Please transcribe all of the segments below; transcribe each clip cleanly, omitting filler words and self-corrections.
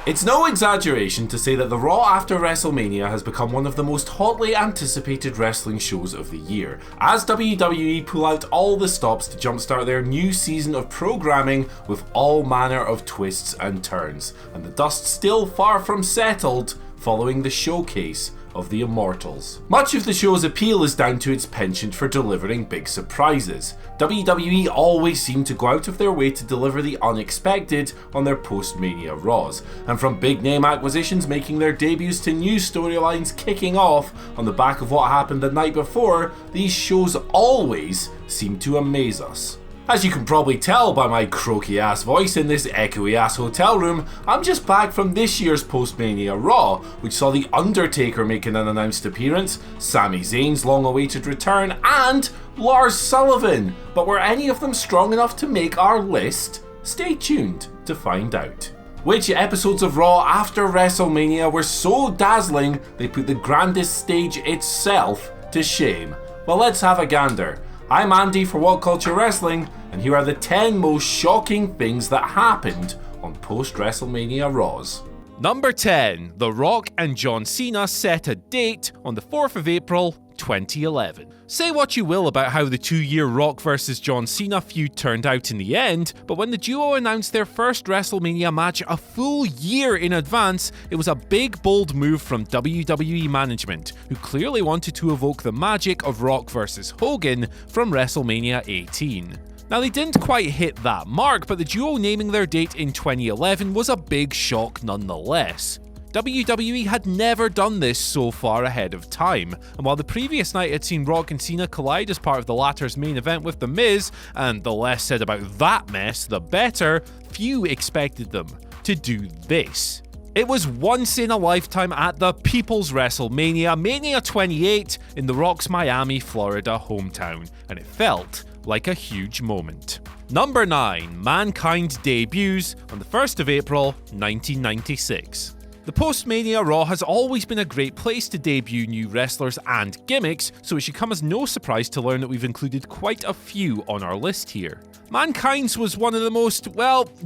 It's no exaggeration to say that the Raw after WrestleMania has become one of the most hotly anticipated wrestling shows of the year, as WWE pull out all the stops to jumpstart their new season of programming with all manner of twists and turns, and the dust still far from settled following the showcase of the Immortals. Much of the show's appeal is down to its penchant for delivering big surprises. WWE always seem to go out of their way to deliver the unexpected on their post-Mania Raws, and from big name acquisitions making their debuts to new storylines kicking off on the back of what happened the night before, these shows always seem to amaze us. As you can probably tell by my croaky ass voice in this echoey ass hotel room, I'm just back from this year's Post-Mania Raw, which saw The Undertaker making an announced appearance, Sami Zayn's long awaited return, and Lars Sullivan. But were any of them strong enough to make our list? Stay tuned to find out. Which episodes of Raw after WrestleMania were so dazzling they put the grandest stage itself to shame? Well, let's have a gander. I'm Andy for What Culture Wrestling, and here are the 10 most shocking things that happened on post-WrestleMania Raws. Number 10. The Rock and John Cena set a date on the 4th of April, 2011. Say what you will about how the 2-year Rock vs John Cena feud turned out in the end, but when the duo announced their first WrestleMania match a full year in advance, it was a big bold move from WWE management, who clearly wanted to evoke the magic of Rock vs Hogan from WrestleMania 18. Now, they didn't quite hit that mark, but the duo naming their date in 2011 was a big shock nonetheless. WWE had never done this so far ahead of time, and while the previous night had seen Rock and Cena collide as part of the latter's main event with The Miz, and the less said about that mess, the better, few expected them to do this. It was once in a lifetime at the People's WrestleMania, Mania 28, in The Rock's Miami, Florida hometown, and it felt like a huge moment. Number 9. Mankind debuts on the 1st of April, 1996. The Post-Mania Raw has always been a great place to debut new wrestlers and gimmicks, so it should come as no surprise to learn that we've included quite a few on our list here. Mankind's was one of the most,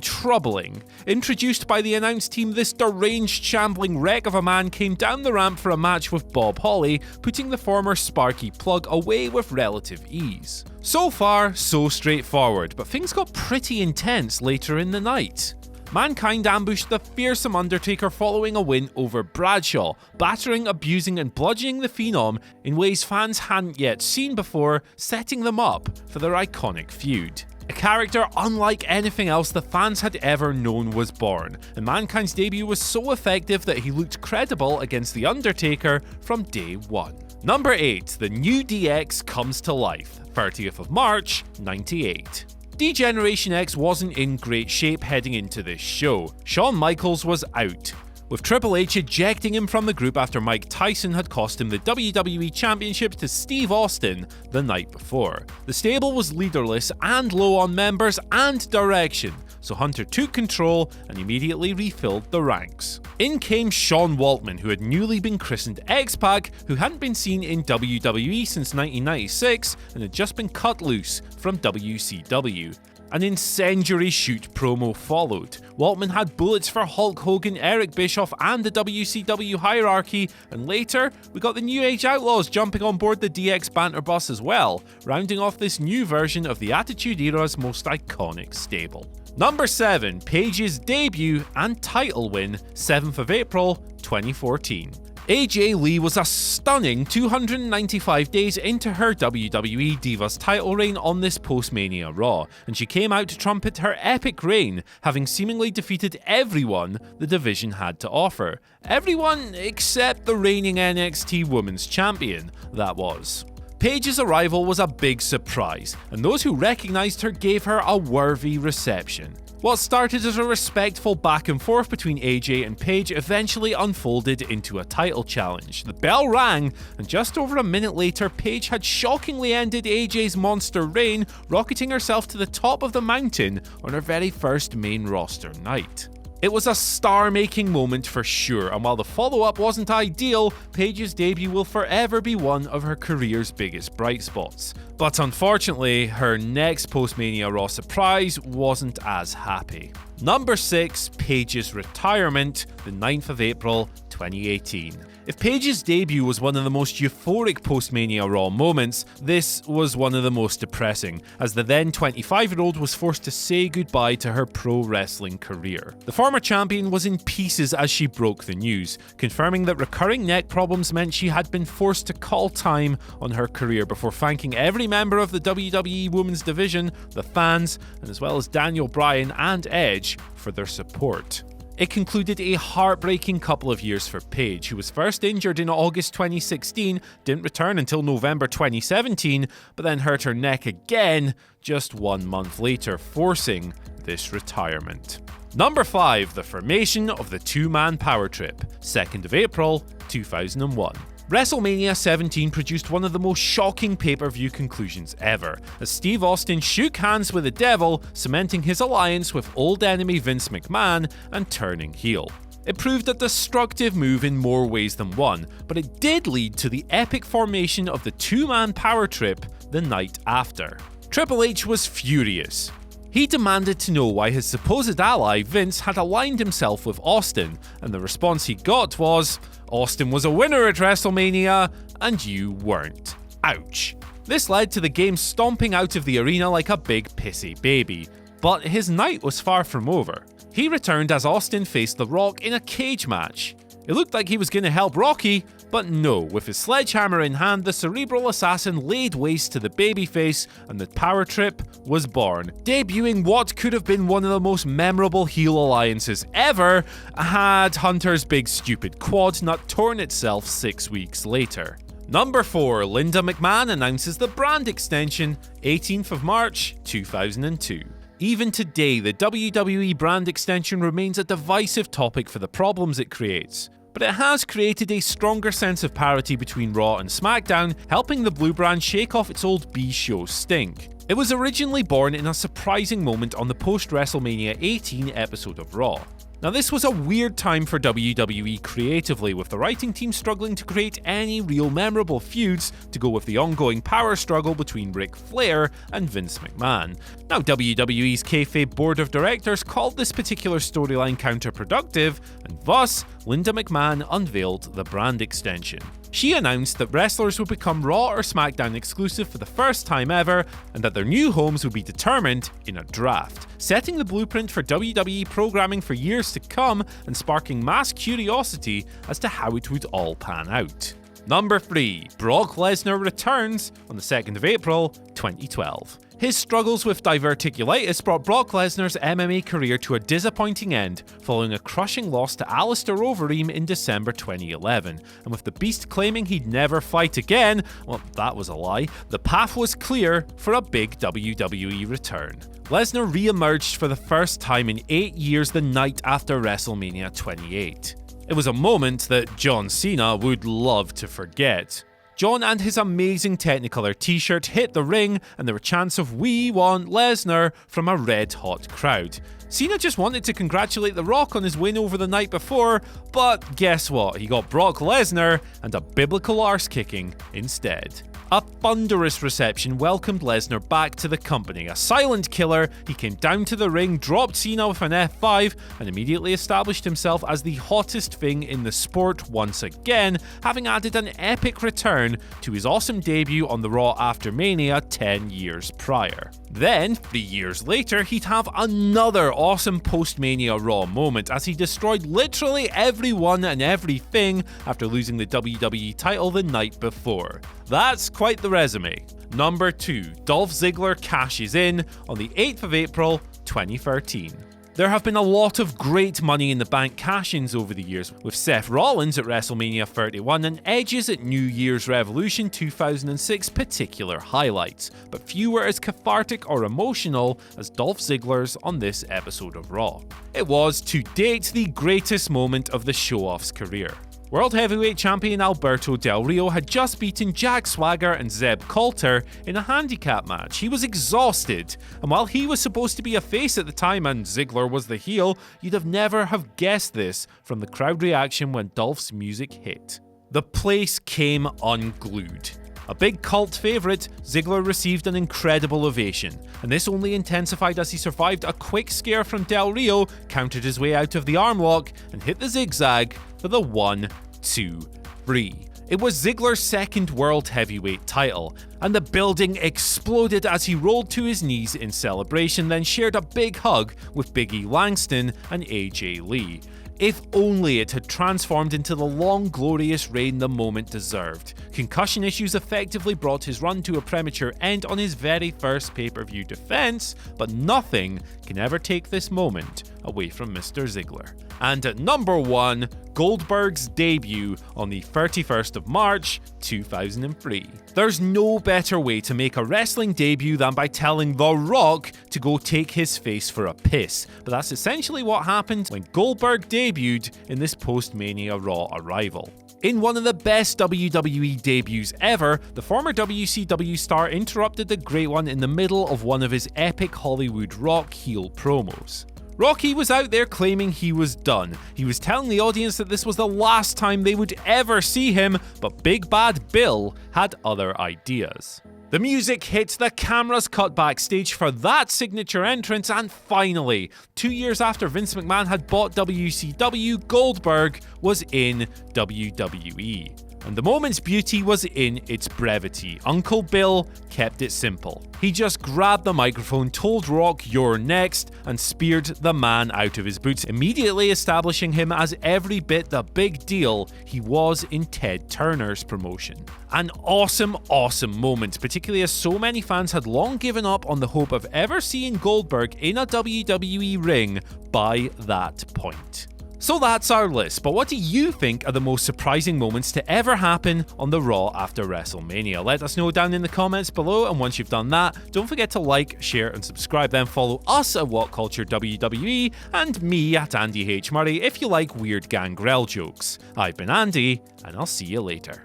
troubling. Introduced by the announce team, this deranged, shambling wreck of a man came down the ramp for a match with Bob Holly, putting the former Sparky Plug away with relative ease. So far, so straightforward, but things got pretty intense later in the night. Mankind ambushed the fearsome Undertaker following a win over Bradshaw, battering, abusing and bludgeoning the Phenom in ways fans hadn't yet seen before, setting them up for their iconic feud. A character unlike anything else the fans had ever known was born, and Mankind's debut was so effective that he looked credible against The Undertaker from day one. Number 8. The new DX comes to life, 30th of March, 98. D-Generation X wasn't in great shape heading into this show. Shawn Michaels was out, with Triple H ejecting him from the group after Mike Tyson had cost him the WWE Championship to Steve Austin the night before. The stable was leaderless and low on members and direction, so Hunter took control and immediately refilled the ranks. In came Sean Waltman, who had newly been christened X-Pac, who hadn't been seen in WWE since 1996 and had just been cut loose from WCW. An incendiary shoot promo followed. Waltman had bullets for Hulk Hogan, Eric Bischoff, and the WCW hierarchy, and later, we got the New Age Outlaws jumping on board the DX banter bus as well, rounding off this new version of the Attitude Era's most iconic stable. Number 7. Paige's debut and title win, 7th of April, 2014. AJ Lee was a stunning 295 days into her WWE Divas title reign on this Post-Mania Raw, and she came out to trumpet her epic reign, having seemingly defeated everyone the division had to offer. Everyone except the reigning NXT Women's Champion, that was. Paige's arrival was a big surprise, and those who recognised her gave her a worthy reception. What started as a respectful back and forth between AJ and Paige eventually unfolded into a title challenge. The bell rang, and just over a minute later, Paige had shockingly ended AJ's monster reign, rocketing herself to the top of the mountain on her very first main roster night. It was a star-making moment for sure, and while the follow-up wasn't ideal, Paige's debut will forever be one of her career's biggest bright spots. But unfortunately, her next Post-Mania Raw surprise wasn't as happy. Number 6, Paige's retirement, the 9th of April, 2018. If Paige's debut was one of the most euphoric Post-Mania Raw moments, this was one of the most depressing, as the then 25-year-old was forced to say goodbye to her pro wrestling career. The former champion was in pieces as she broke the news, confirming that recurring neck problems meant she had been forced to call time on her career before thanking every member of the WWE Women's Division, the fans, and as well as Daniel Bryan and Edge for their support. It concluded a heartbreaking couple of years for Paige, who was first injured in August 2016, didn't return until November 2017, but then hurt her neck again just 1 month later, forcing this retirement. Number 5, the formation of the two-man power trip, 2nd of April, 2001. WrestleMania 17 produced one of the most shocking pay-per-view conclusions ever, as Steve Austin shook hands with the Devil, cementing his alliance with old enemy Vince McMahon and turning heel. It proved a destructive move in more ways than one, but it did lead to the epic formation of the two-man power trip the night after. Triple H was furious. He demanded to know why his supposed ally Vince had aligned himself with Austin, and the response he got was, "Austin was a winner at WrestleMania, and you weren't. Ouch." This led to the game stomping out of the arena like a big pissy baby, but his night was far from over. He returned as Austin faced The Rock in a cage match. It looked like he was going to help Rocky, but no, with his sledgehammer in hand, the cerebral assassin laid waste to the babyface, and the power trip was born, debuting what could have been one of the most memorable heel alliances ever, had Hunter's big stupid quad not torn itself 6 weeks later. Number 4, Linda McMahon announces the brand extension, 18th of March, 2002. Even today, the WWE brand extension remains a divisive topic for the problems it creates, but it has created a stronger sense of parity between Raw and SmackDown, helping the blue brand shake off its old B-show stink. It was originally born in a surprising moment on the post-WrestleMania 18 episode of Raw. Now, this was a weird time for WWE creatively, with the writing team struggling to create any real memorable feuds to go with the ongoing power struggle between Ric Flair and Vince McMahon. Now, WWE's kayfabe board of directors called this particular storyline counterproductive, and thus, Linda McMahon unveiled the brand extension. She announced that wrestlers would become Raw or SmackDown exclusive for the first time ever, and that their new homes would be determined in a draft, setting the blueprint for WWE programming for years to come and sparking mass curiosity as to how it would all pan out. Number 3, Brock Lesnar returns on the 2nd of April, 2012. His struggles with diverticulitis brought Brock Lesnar's MMA career to a disappointing end, following a crushing loss to Alistair Overeem in December 2011. And with the Beast claiming he'd never fight again, well, that was a lie, the path was clear for a big WWE return. Lesnar re-emerged for the first time in 8 years the night after WrestleMania 28. It was a moment that John Cena would love to forget. John and his amazing Technicolor t-shirt hit the ring, and there were chants of "We want Lesnar" from a red-hot crowd. Cena just wanted to congratulate The Rock on his win over the night before, but guess what? He got Brock Lesnar and a biblical arse-kicking instead. A thunderous reception welcomed Lesnar back to the company. A silent killer, he came down to the ring, dropped Cena with an F5, and immediately established himself as the hottest thing in the sport once again, having added an epic return to his awesome debut on the Raw after Mania 10 years prior. Then, 3 years later, he'd have another awesome post-Mania Raw moment as he destroyed literally everyone and everything after losing the WWE title the night before. That's quite the resume. Number 2, Dolph Ziggler cashes in on the 8th of April, 2013. There have been a lot of great Money in the Bank cash-ins over the years, with Seth Rollins at WrestleMania 31 and Edge's at New Year's Revolution 2006 particular highlights, but few were as cathartic or emotional as Dolph Ziggler's on this episode of Raw. It was, to date, the greatest moment of the show-off's career. World Heavyweight Champion Alberto Del Rio had just beaten Jack Swagger and Zeb Coulter in a handicap match. He was exhausted, and while he was supposed to be a face at the time and Ziggler was the heel, you'd have never have guessed this from the crowd reaction when Dolph's music hit. The place came unglued. A big cult favourite, Ziggler received an incredible ovation, and this only intensified as he survived a quick scare from Del Rio, countered his way out of the armlock, and hit the zigzag for the 1, 2, 3. It was Ziggler's second World Heavyweight title, and the building exploded as he rolled to his knees in celebration, then shared a big hug with Big E Langston and AJ Lee. If only it had transformed into the long, glorious reign the moment deserved. Concussion issues effectively brought his run to a premature end on his very first pay-per-view defense, but nothing can ever take this moment away from Mr. Ziggler. And at number 1, Goldberg's debut on the 31st of March, 2003. There's no better way to make a wrestling debut than by telling The Rock to go take his face for a piss, but that's essentially what happened when Goldberg debuted in this post-Mania Raw arrival. In one of the best WWE debuts ever, the former WCW star interrupted the Great One in the middle of one of his epic Hollywood Rock heel promos. Rocky was out there claiming he was done. He was telling the audience that this was the last time they would ever see him, but Big Bad Bill had other ideas. The music hit, the cameras cut backstage for that signature entrance, and finally, 2 years after Vince McMahon had bought WCW, Goldberg was in WWE. And the moment's beauty was in its brevity. Uncle Bill kept it simple. He just grabbed the microphone, told Rock, "You're next," and speared the man out of his boots, immediately establishing him as every bit the big deal he was in Ted Turner's promotion. An awesome, awesome moment, particularly as so many fans had long given up on the hope of ever seeing Goldberg in a WWE ring by that point. So that's our list, but what do you think are the most surprising moments to ever happen on the Raw after WrestleMania? Let us know down in the comments below, and once you've done that, don't forget to like, share and subscribe. Then follow us at What Culture WWE and me at Andy H. Murray if you like weird Gangrel jokes. I've been Andy, and I'll see you later.